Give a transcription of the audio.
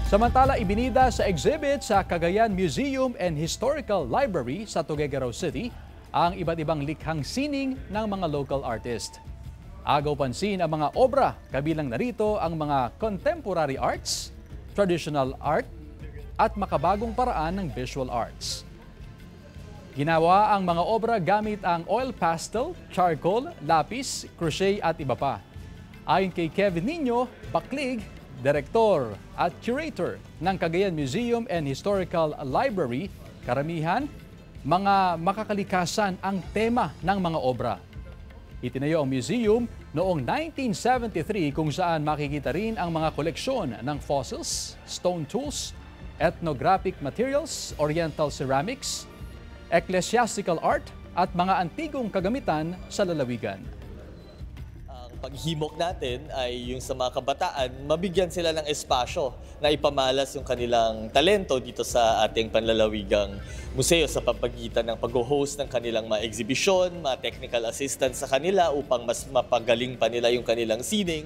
Samantala, ibinida sa exhibit sa Cagayan Museum and Historical Library sa Tuguegarao City ang iba't ibang likhang sining ng mga local artist. Agaw pansin ang mga obra, kabilang narito ang mga contemporary arts, traditional art, at makabagong paraan ng visual arts. Ginawa ang mga obra gamit ang oil pastel, charcoal, lapis, crochet at iba pa. Ayon kay Kevin Nino, Baklig, Direktor at Curator ng Cagayan Museum and Historical Library, karamihan, mga makakalikasan ang tema ng mga obra. Itinayo ang museum noong 1973 kung saan makikita rin ang mga koleksyon ng fossils, stone tools, ethnographic materials, oriental ceramics, ecclesiastical art at mga antigong kagamitan sa lalawigan. Paghimok natin ay yung sa mga kabataan, mabigyan sila ng espasyo na ipamalas yung kanilang talento dito sa ating panlalawigang museo sa pamamagitan ng pag-host ng kanilang mga exhibition, mga technical assistance sa kanila upang mas mapagaling pa nila yung kanilang sining.